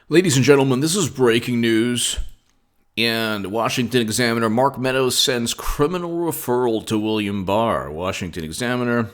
Ladies and gentlemen, this is breaking news. And Washington Examiner, Mark Meadows sends criminal referral to William Barr. Washington Examiner.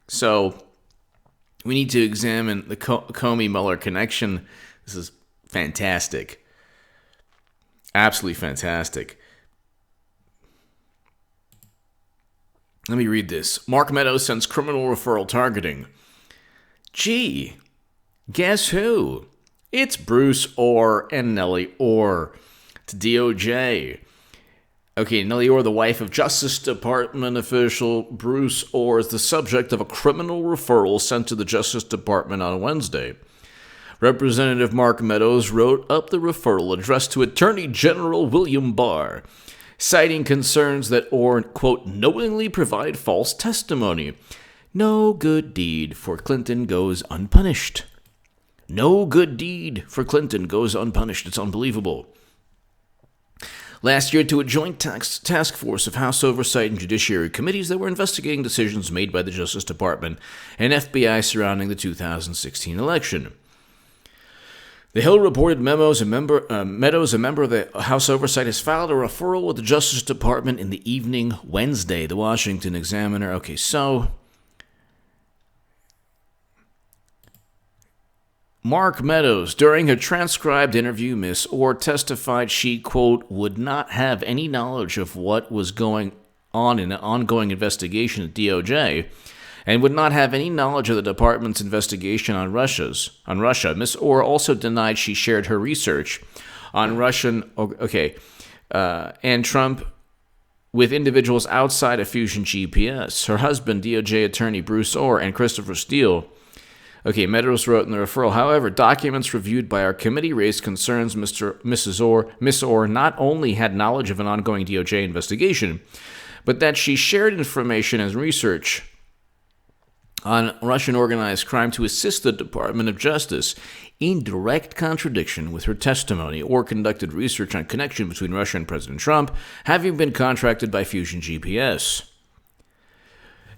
So, we need to examine the Comey-Mueller connection. This is fantastic. Absolutely fantastic. Let me read this. Mark Meadows sends criminal referral targeting. Gee, guess who? It's Bruce Ohr and Nellie Ohr to DOJ. Okay, Nellie Ohr, the wife of Justice Department official Bruce Ohr, is the subject of a criminal referral sent to the Justice Department on Wednesday. Representative Mark Meadows wrote up the referral addressed to Attorney General William Barr, citing concerns that Ohr, quote, knowingly provide false testimony. No good deed for Clinton goes unpunished. No good deed for Clinton goes unpunished. It's unbelievable. Last year, to a joint task force of House Oversight and Judiciary Committees that were investigating decisions made by the Justice Department and FBI surrounding the 2016 election. The Hill reported Meadows, a member of the House Oversight, has filed a referral with the Justice Department in the evening Wednesday. The Washington Examiner. Okay, so Mark Meadows, during her transcribed interview, Ms. Ohr testified she, quote, would not have any knowledge of what was going on in an ongoing investigation at DOJ, and would not have any knowledge of the department's investigation on Russia. Ms. Ohr also denied she shared her research on and Trump with individuals outside of Fusion GPS. Her husband, DOJ attorney Bruce Ohr, and Christopher Steele. Meadows wrote in the referral, however, documents reviewed by our committee raised concerns Miss Ohr not only had knowledge of an ongoing DOJ investigation, but that she shared information and research on Russian organized crime to assist the Department of Justice, in direct contradiction with her testimony, or conducted research on connection between Russia and President Trump, having been contracted by Fusion GPS.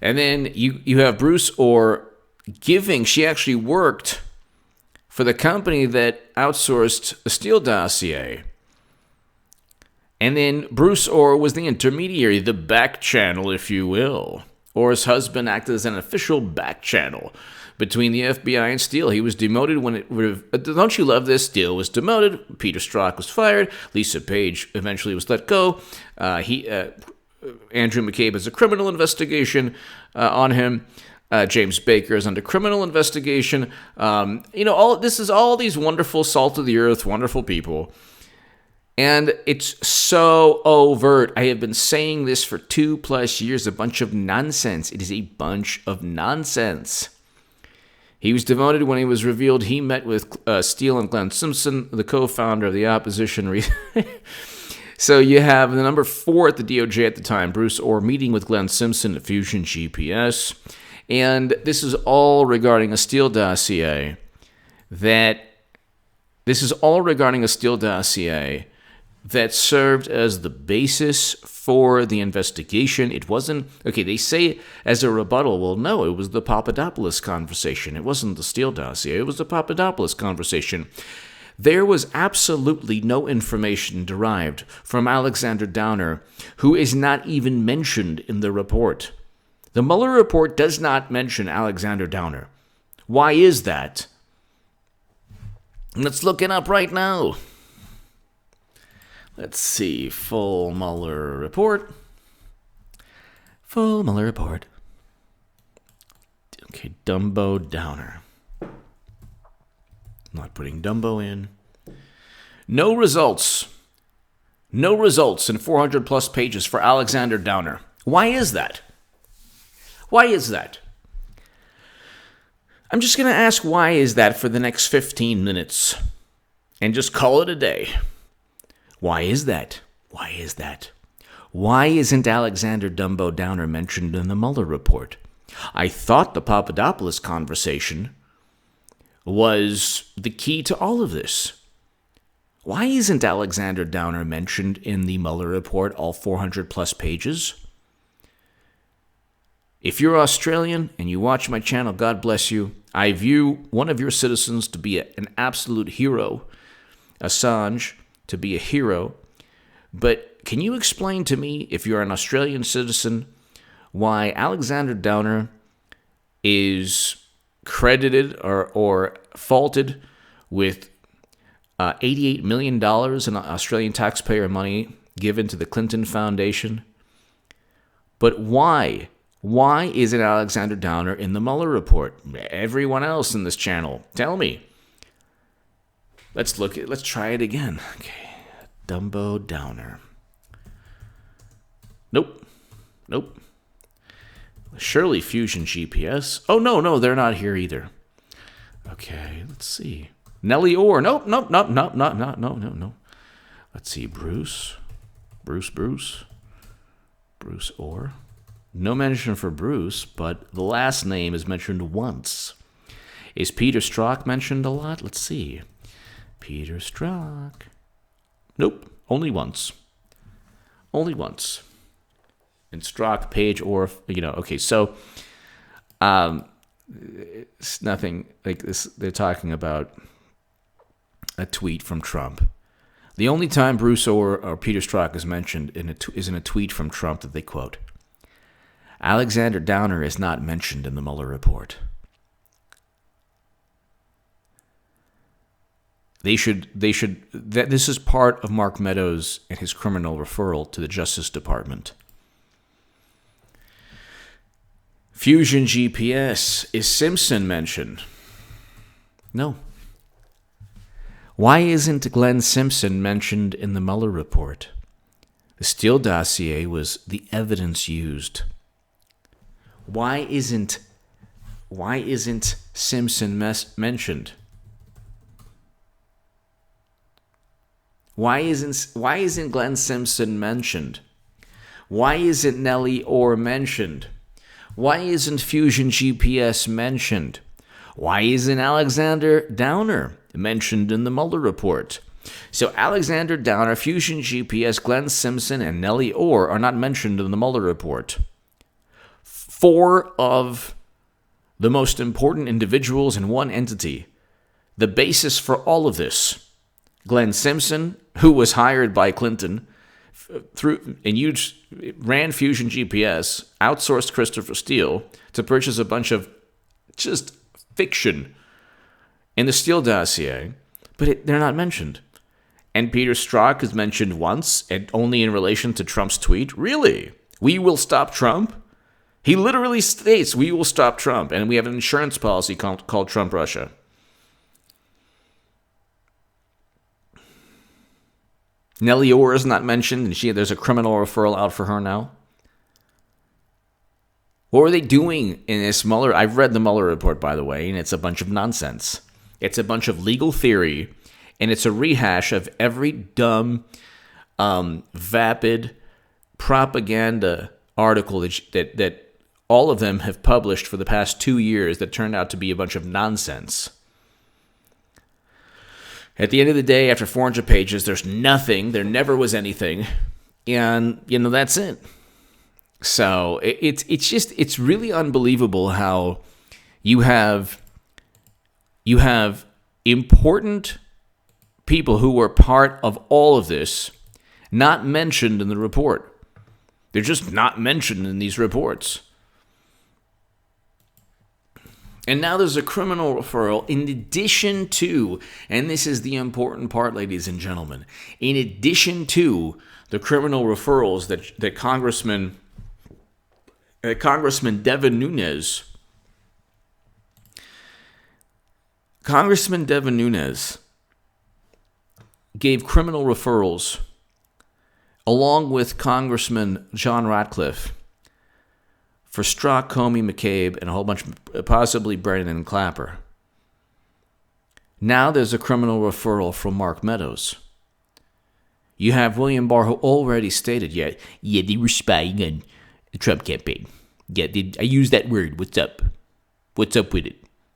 And then you have Bruce Ohr she actually worked for the company that outsourced a Steele dossier. And then Bruce Ohr was the intermediary, the back channel, if you will. Ohr's husband acted as an official back channel between the FBI and Steele. He was demoted when don't you love this? Steele was demoted. Peter Strzok was fired. Lisa Page eventually was let go. Andrew McCabe has a criminal investigation on him. James Baker is under criminal investigation. This is all these wonderful salt of the earth, wonderful people. And it's so overt. I have been saying this for 2+ years, a bunch of nonsense. It is a bunch of nonsense. He was demoted when he was revealed he met with Steele and Glenn Simpson, the co-founder of the opposition. So you have the number 4 at the DOJ at the time, Bruce Ohr, meeting with Glenn Simpson at Fusion GPS. And this is all regarding a Steele dossier that served as the basis for the investigation. It wasn't, they say as a rebuttal, well, no, it was the Papadopoulos conversation. It wasn't the Steele dossier. It was the Papadopoulos conversation. There was absolutely no information derived from Alexander Downer, who is not even mentioned in the report. The Mueller report does not mention Alexander Downer. Why is that? Let's look it up right now. Let's see. Full Mueller report. Full Mueller report. Okay, Dumbo Downer. I'm not putting Dumbo in. No results. No results in 400+ pages for Alexander Downer. Why is that? Why is that? I'm just going to ask why is that for the next 15 minutes and just call it a day. Why is that? Why is that? Why isn't Alexander Dumbo Downer mentioned in the Mueller report? I thought the Papadopoulos conversation was the key to all of this. Why isn't Alexander Downer mentioned in the Mueller report, all 400+ pages? If you're Australian and you watch my channel, God bless you. I view one of your citizens to be an absolute hero, Assange to be a hero. But can you explain to me, if you're an Australian citizen, why Alexander Downer is credited or faulted with $88 million in Australian taxpayer money given to the Clinton Foundation? But why? Why isn't Alexander Downer in the Mueller report? Everyone else in this channel, tell me. Let's try it again. Okay, Dumbo Downer. Nope. Surely Fusion GPS. Oh, no, they're not here either. Okay, let's see. Nellie Ohr. Nope. No. Let's see. Bruce Ohr. No mention for Bruce, but the last name is mentioned once. Is Peter Strzok mentioned a lot? Let's see. Peter Strzok. Nope. Only once. And Strzok, Page, Ohr, okay, so it's nothing like this. They're talking about a tweet from Trump. The only time Bruce or Peter Strzok is mentioned is in a tweet from Trump that they quote. Alexander Downer is not mentioned in the Mueller report. This is part of Mark Meadows and his criminal referral to the Justice Department. Fusion GPS. Is Simpson mentioned? No. Why isn't Glenn Simpson mentioned in the Mueller report? The Steele dossier was the evidence used. Why isn't Simpson mentioned? Why isn't Glenn Simpson mentioned? Why isn't Nellie Ohr mentioned? Why isn't Fusion GPS mentioned? Why isn't Alexander Downer mentioned in the Mueller report? So Alexander Downer, Fusion GPS, Glenn Simpson, and Nellie Ohr are not mentioned in the Mueller report. 4 of the most important individuals in one entity. The basis for all of this. Glenn Simpson, who was hired by Clinton ran Fusion GPS, outsourced Christopher Steele to purchase a bunch of just fiction in the Steele dossier, but they're not mentioned. And Peter Strzok is mentioned once, and only in relation to Trump's tweet. Really? We will stop Trump? He literally states, we will stop Trump, and we have an insurance policy called Trump Russia. Nellie Ohr is not mentioned, and there's a criminal referral out for her now. What were they doing in this Mueller? I've read the Mueller report, by the way, and it's a bunch of nonsense. It's a bunch of legal theory, and it's a rehash of every dumb, vapid propaganda article that all of them have published for the past 2 years that turned out to be a bunch of nonsense. At the end of the day, after 400 pages, there's nothing. There never was anything. And, that's it. So it's really unbelievable how you have important people who were part of all of this not mentioned in the report. They're just not mentioned in these reports. And now there's a criminal referral in addition to, and this is the important part, ladies and gentlemen, in addition to the criminal referrals that Congressman Devin Nunes gave criminal referrals along with Congressman John Ratcliffe for Strzok, Comey, McCabe, and a whole bunch, possibly Brennan and Clapper. Now there's a criminal referral from Mark Meadows. You have William Barr, who already stated, yeah, they were spying on the Trump campaign. Yeah, I used that word. What's up? What's up with it?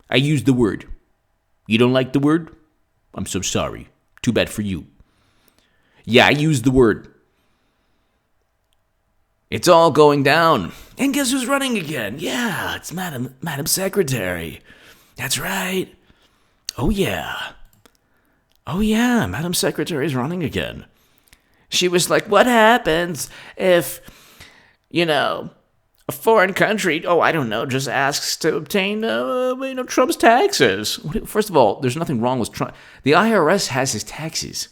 I used the word. You don't like the word? I'm so sorry. Too bad for you. Yeah, I used the word. It's all going down. And guess who's running again? Yeah, it's Madam Secretary. That's right. Oh, yeah. Madam Secretary's running again. She was like, what happens if, a foreign country, I don't know, just asks to obtain, Trump's taxes? First of all, there's nothing wrong with Trump. The IRS has his taxes.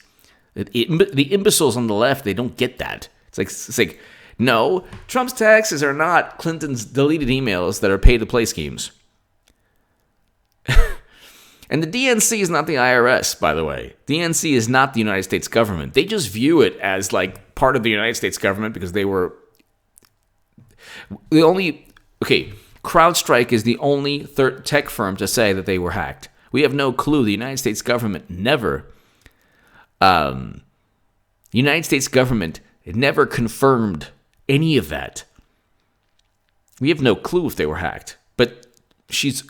The imbeciles on the left, they don't get that. It's like, no, Trump's taxes are not Clinton's deleted emails that are pay-to-play schemes. And the DNC is not the IRS, by the way. DNC is not the United States government. They just view it as like part of the United States government because they were the only... Okay, CrowdStrike is the only tech firm to say that they were hacked. We have no clue. The United States government never... United States government never confirmed any of that. We have no clue if they were hacked. But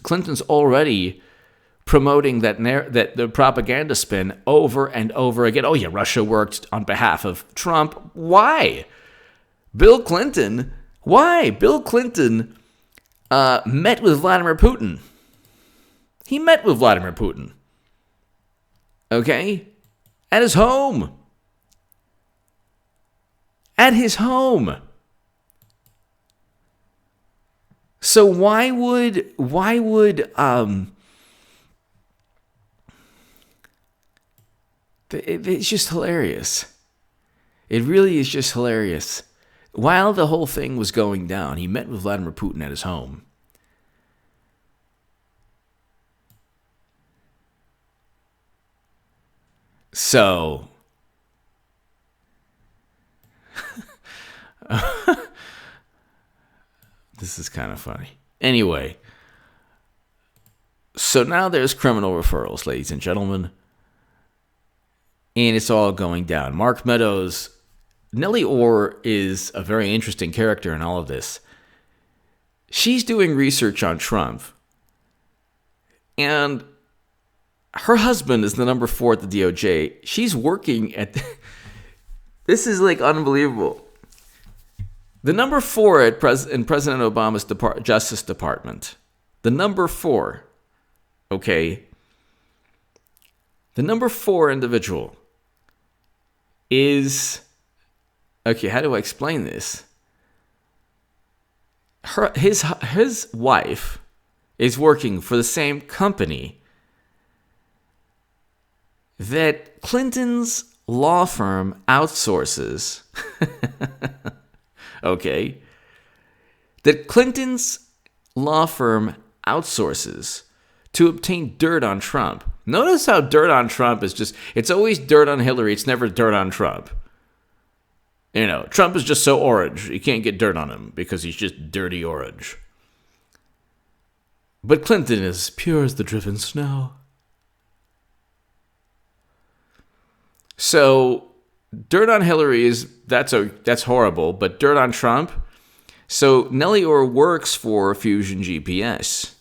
Clinton's already promoting that the propaganda spin over and over again. Oh yeah, Russia worked on behalf of Trump. Why? Bill Clinton met with Vladimir Putin. He met with Vladimir Putin. Okay? At his home. So why would it's just hilarious. It really is just hilarious. While the whole thing was going down, he met with Vladimir Putin at his home. So, this is kind of funny. Anyway, so now there's criminal referrals, ladies and gentlemen. And it's all going down. Mark Meadows, Nellie Ohr is a very interesting character in all of this. She's doing research on Trump. And her husband is the number 4 at the DOJ. She's working at... This is like unbelievable. The number 4 in President Obama's Justice Department. The number 4. Okay. The number 4 individual is... Okay, how do I explain this? His wife is working for the same company that Clinton's law firm outsources. Okay. That Clinton's law firm outsources to obtain dirt on Trump. Notice how dirt on Trump is just, it's always dirt on Hillary, it's never dirt on Trump. Trump is just so orange, you can't get dirt on him because he's just dirty orange. But Clinton is pure as the driven snow. So, dirt on Hillary that's horrible, but dirt on Trump? So, Nellie Ohr works for Fusion GPS.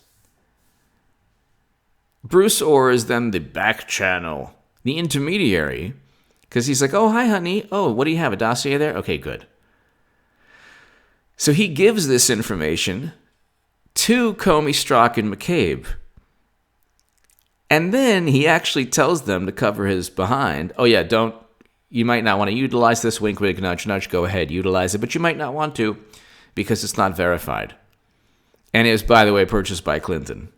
Bruce Ohr is then the back channel, the intermediary, because he's like, oh, hi, honey. Oh, what do you have, a dossier there? Okay, good. So he gives this information to Comey, Strzok, and McCabe. And then he actually tells them to cover his behind. Oh, yeah, you might not want to utilize this, wink, wink, nudge, nudge, go ahead, utilize it, but you might not want to because it's not verified. And it was, by the way, purchased by Clinton.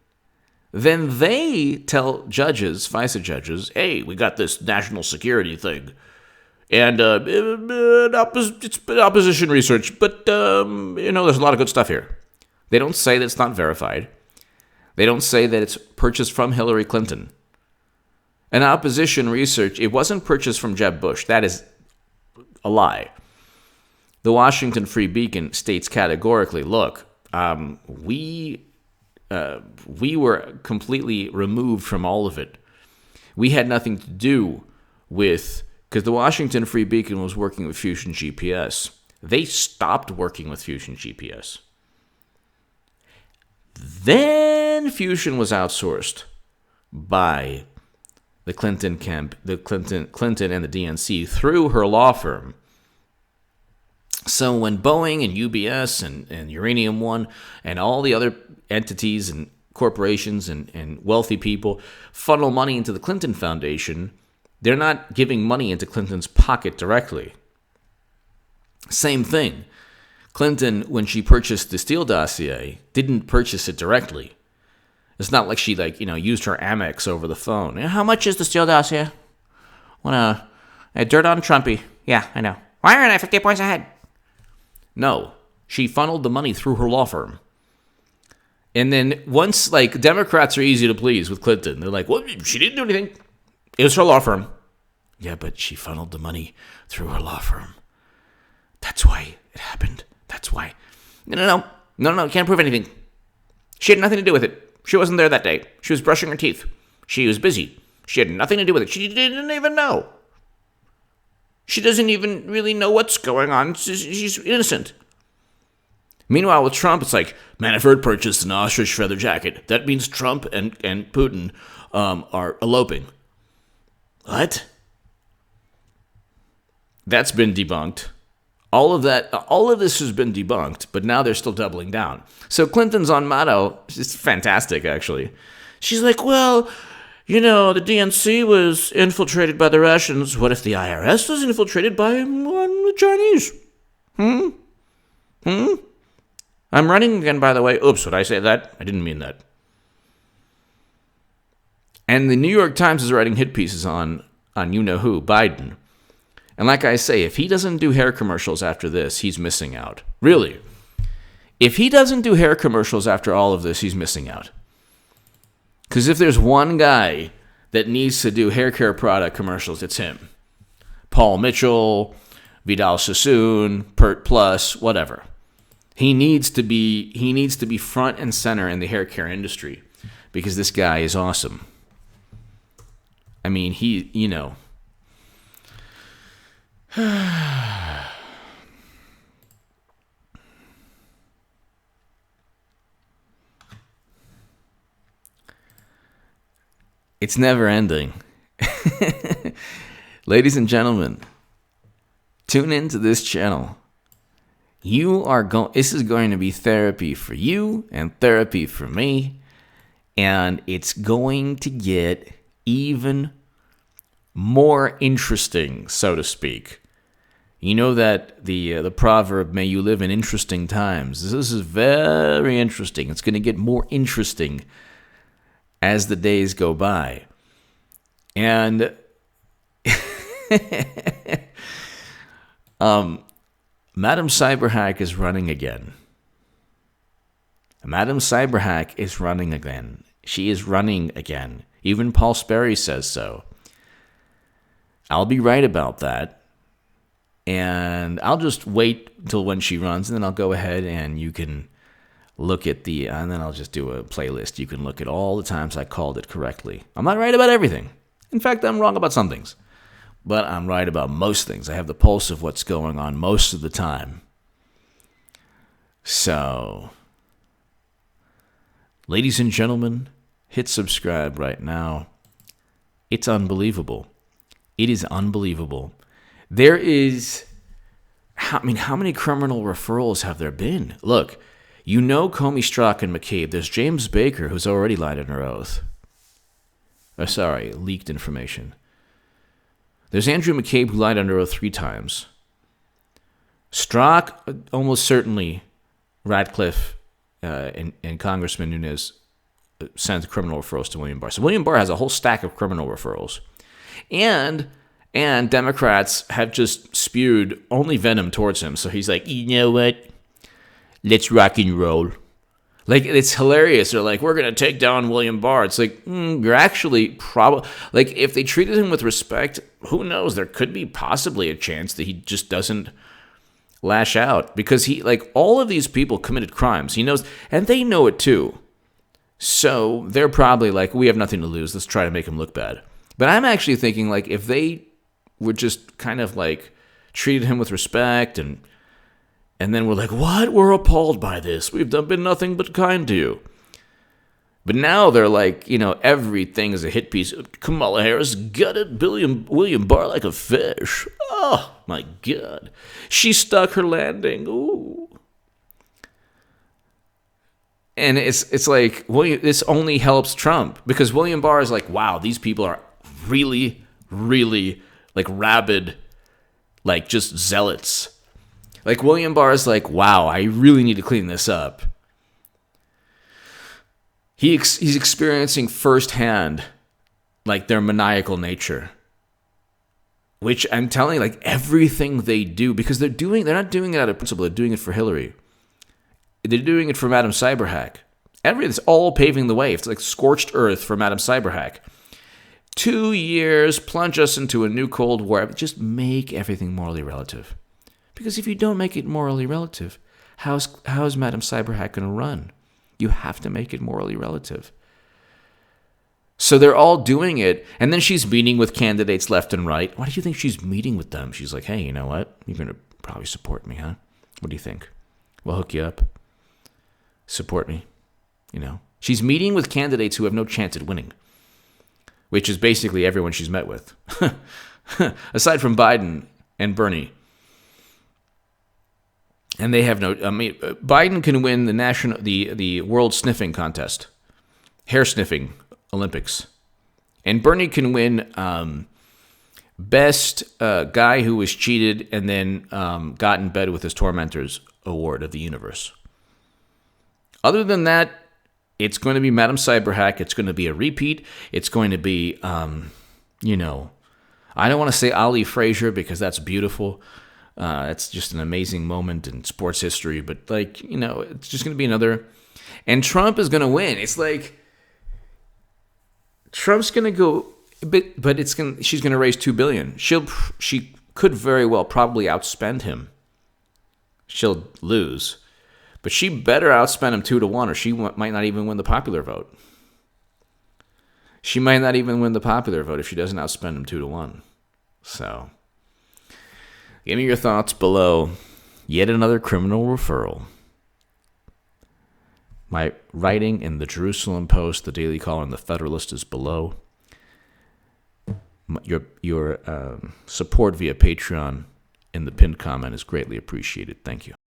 Then they tell judges, FISA judges, hey, we got this national security thing. And it's opposition research, but, there's a lot of good stuff here. They don't say that it's not verified. They don't say that it's purchased from Hillary Clinton. An opposition research, it wasn't purchased from Jeb Bush. That is a lie. The Washington Free Beacon states categorically, look, we were completely removed from all of it. We had nothing to do with, because the Washington Free Beacon was working with Fusion GPS. They stopped working with Fusion GPS. Then Fusion was outsourced by the Clinton and the DNC through her law firm. So when Boeing and UBS and Uranium One and all the other entities and corporations and wealthy people funnel money into the Clinton Foundation, they're not giving money into Clinton's pocket directly. Same thing. Clinton, when she purchased the Steele dossier, didn't purchase it directly. It's not like she used her Amex over the phone. How much is the Steele dossier? Want a dirt on Trumpy? Yeah, I know. Why aren't I 50 points ahead? No, she funneled the money through her law firm. And then once, Democrats are easy to please with Clinton. They're like, well, she didn't do anything. It was her law firm. Yeah, but she funneled the money through her law firm. That's why it happened. That's why. No, you can't prove anything. She had nothing to do with it. She wasn't there that day. She was brushing her teeth. She was busy. She had nothing to do with it. She didn't even know. She doesn't even really know what's going on. She's innocent. Meanwhile, with Trump, it's like, Manafort purchased an ostrich feather jacket. That means Trump and Putin are eloping. What? That's been debunked. All of this has been debunked, but now they're still doubling down. So Clinton's on Meadows. It's fantastic, actually. She's like, well, the DNC was infiltrated by the Russians. What if the IRS was infiltrated by the Chinese? I'm running again, by the way. Oops, would I say that? I didn't mean that. And the New York Times is writing hit pieces on you-know-who, Biden. And like I say, if he doesn't do hair commercials after this, he's missing out. Really. If he doesn't do hair commercials after all of this, he's missing out. Because if there's one guy that needs to do hair care product commercials, it's him. Paul Mitchell, Vidal Sassoon, Pert Plus, whatever. He needs to be front and center in the hair care industry because this guy is awesome. I mean, it's never ending. Ladies and gentlemen, tune into this channel. This is going to be therapy for you and therapy for me, and it's going to get even more interesting, so to speak. You know that the proverb, may you live in interesting times. This is very interesting. It's going to get more interesting as the days go by. And Madam Cyberhack is running again. Madam Cyberhack is running again. She is running again. Even Paul Sperry says so. I'll be right about that. And I'll just wait until when she runs, and then I'll go ahead and you can look at and then I'll just do a playlist. You can look at all the times I called it correctly. I'm not right about everything. In fact, I'm wrong about some things. But I'm right about most things. I have the pulse of what's going on most of the time. So, ladies and gentlemen, hit subscribe right now. It's unbelievable. It is unbelievable. There is, how many criminal referrals have there been? Look, Comey, Strzok, and McCabe. There's James Baker, who's already lied under oath. Leaked information. There's Andrew McCabe, who lied under oath 3 times. Strzok, almost certainly Radcliffe and Congressman Nunes sent criminal referrals to William Barr. So William Barr has a whole stack of criminal referrals. And Democrats have just spewed only venom towards him. So he's like, you know what? Let's rock and roll. It's hilarious. They're like, we're going to take down William Barr. It's like, you're actually probably... if they treated him with respect, who knows? There could be possibly a chance that he just doesn't lash out. Because all of these people committed crimes. He knows, and they know it too. So they're probably like, we have nothing to lose. Let's try to make him look bad. But I'm actually thinking, if they were just kind of, treated him with respect and then we're like, what? We're appalled by this. We've been nothing but kind to you. But now they're like, everything is a hit piece. Kamala Harris gutted William Barr like a fish. Oh, my God. She stuck her landing. Ooh. And it's like, this only helps Trump. Because William Barr is like, wow, these people are really, really, like, rabid, like, just zealots. Like, William Barr is like, wow, I really need to clean this up. He's experiencing firsthand, like, their maniacal nature. Which I'm telling you, like, everything they do, because they're not doing it out of principle, they're doing it for Hillary. They're doing it for Madam Cyberhack. Everything's all paving the way. It's like scorched earth for Madam Cyberhack. 2 years, plunge us into a new Cold War. Just make everything morally relative. Because if you don't make it morally relative, how's Madam Cyberhack going to run? You have to make it morally relative. So they're all doing it, and then she's meeting with candidates left and right. Why do you think she's meeting with them? She's like, hey, you know what? You're going to probably support me, huh? What do you think? We'll hook you up. Support me. She's meeting with candidates who have no chance at winning, which is basically everyone she's met with, aside from Biden and Bernie. And they have Biden can win the world sniffing contest, hair sniffing Olympics, and Bernie can win best guy who was cheated and then got in bed with his tormentors award of the universe. Other than that, it's going to be Madam Cyberhack. It's going to be a repeat. It's going to be, I don't want to say Ali Frazier because that's beautiful. It's just an amazing moment in sports history. But, it's just going to be another. And Trump is going to win. It's like Trump's going to go, but she's going to raise $2 billion. She could very well probably outspend him. She'll lose. But she better outspend him 2-1, or she might not even win the popular vote. She might not even win the popular vote if she doesn't outspend him 2-1. So, give me your thoughts below. Yet another criminal referral. My writing in the Jerusalem Post, the Daily Caller, and the Federalist is below. Your support via Patreon in the pinned comment is greatly appreciated. Thank you.